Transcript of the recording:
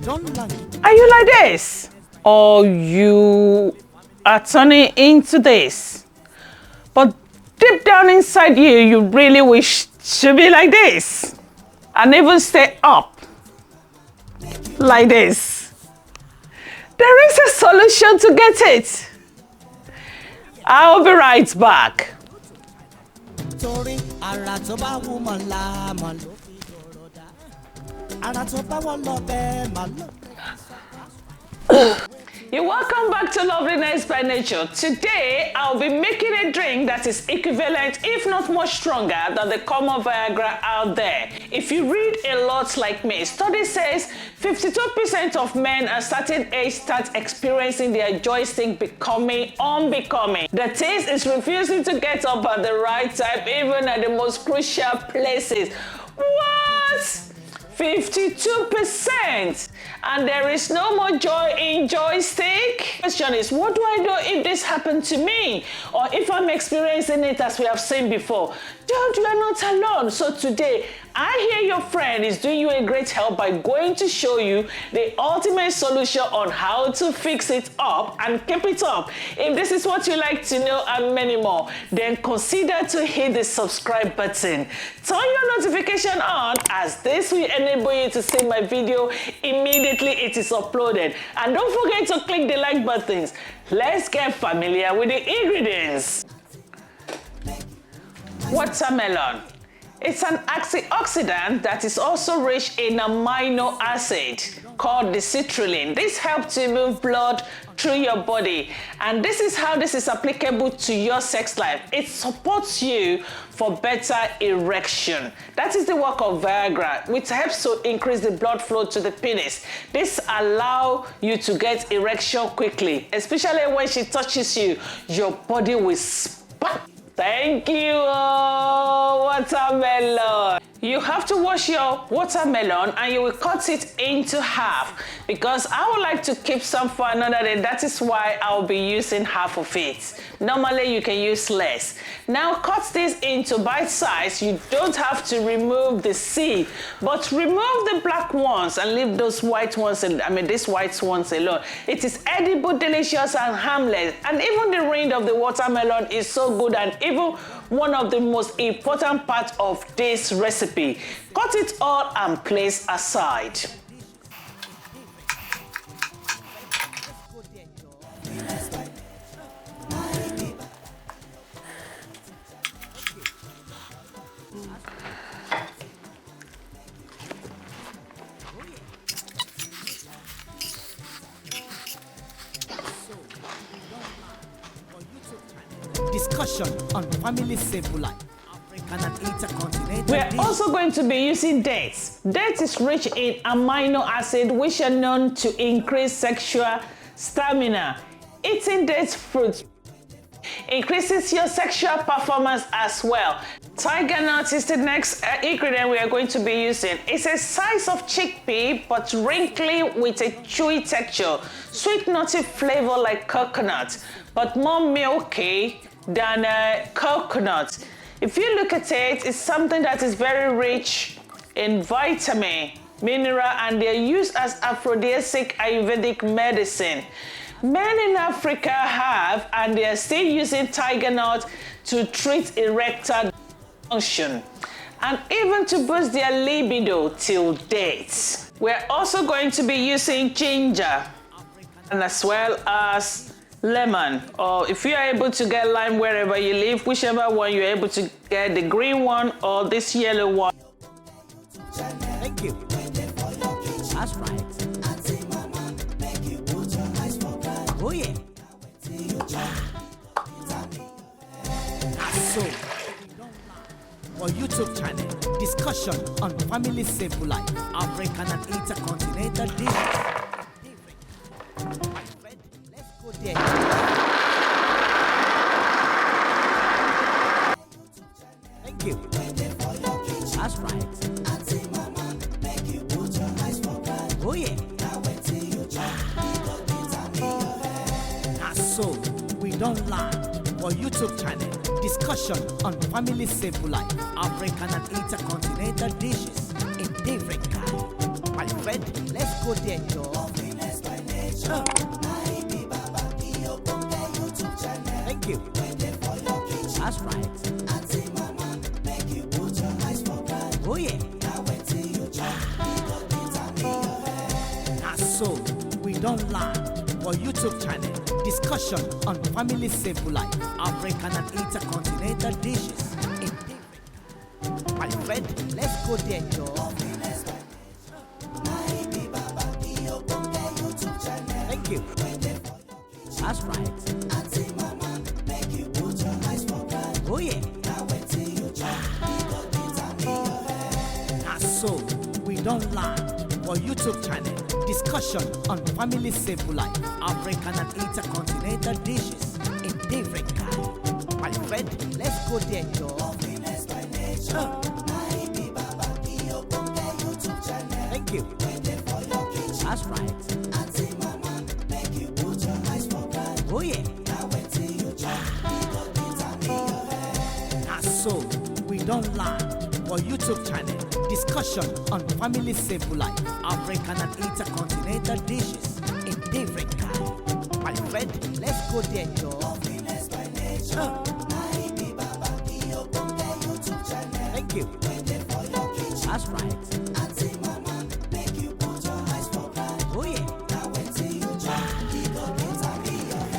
Are you like this? Or you are turning into this? But deep down inside you, you really wish to be like this. And even stay up like this. There is a solution to get it. I'll be right back. You're welcome back to Lovelyness by Nature. Today, I'll be making a drink that is equivalent, if not more stronger, than the common Viagra out there. If you read a lot like me, study says 52% of men at certain age start experiencing their joystick becoming unbecoming. The taste is refusing to get up at the right time, even at the most crucial places. What? 52%, and there is no more joy in joystick? Question is, what do I do if this happened to me, or if I'm experiencing it as we have seen before? Dude, you are not alone. So today, I Hear Your Friend is doing you a great help by going to show you the ultimate solution on how to fix it up and keep it up. If this is what you like to know and many more, then consider to hit the subscribe button. Turn your notification on, as this will enable you to see my video immediately it is uploaded. And don't forget to click the like buttons. Let's get familiar with the ingredients. Watermelon. It's an antioxidant that is also rich in amino acid called the citrulline. This helps to move blood through your body, and this is how this is applicable to your sex life. It supports you for better erection. That is the work of Viagra, which helps to increase the blood flow to the penis. This allows you to get erection quickly, especially when she touches you. Your body will spark. Thank you, watermelon. You have to wash your watermelon and you will cut it into half, because I would like to keep some for another day. That is why I'll be using half of it. Normally you can use less. Now cut this into bite size. You don't have to remove the seed, but remove the black ones and leave those white ones, these white ones alone. It is edible, delicious and harmless, and even the rind of the watermelon is so good, and even one of the most important parts of this recipe. Cut it all and place aside. Discussion on family simple life. We're also going to be using dates. Dates is rich in amino acid, which are known to increase sexual stamina. Eating dates fruits increases your sexual performance as well. Tiger nut is the next ingredient we are going to be using. It's a size of chickpea, but wrinkly with a chewy texture. Sweet nutty flavor like coconut, but more milky than coconut. If you look at it, it's something that is very rich in vitamin, mineral, and they're used as aphrodisiac Ayurvedic medicine. Men in Africa have, and they are still using tiger nut to treat erectile dysfunction and even to boost their libido till date. We're also going to be using ginger, and as well as lemon, or if you are able to get lime wherever you live, whichever one you're able to get, the green one or this yellow one. Thank you. That's right. Oh yeah. So, our YouTube channel, discussion on family simple life, African and intercontinental dishes. Let's go there. Thank you. That's right. Oh yeah. So, we don't lie. Our YouTube channel, discussion on family simple life, African and intercontinental dishes in different kinds. My friend, let's go there, Joe. Lovelyness by nature. Thank you. That's right. Make you put your eyes for God. Oh yeah. Now wait till you try. Now so we don't lie. For YouTube channel, discussion on family simple life, African and intercontinental dishes. My friend, let's go there, Joe. Thank you. That's right. Oh yeah. Now so we don't lie. For YouTube channel, discussion on family simple life, African and intercontinental dishes in different kind. My friend, let's go there, Joe. Lovelyness by nature. Thank you. That's right. Oh yeah. Now so we don't lie. For YouTube channel, discussion on family simple life, African and intercontinental dishes in different kind. My friend, let's go there, Joe. Lovelyness by nature. Thank you. That's right.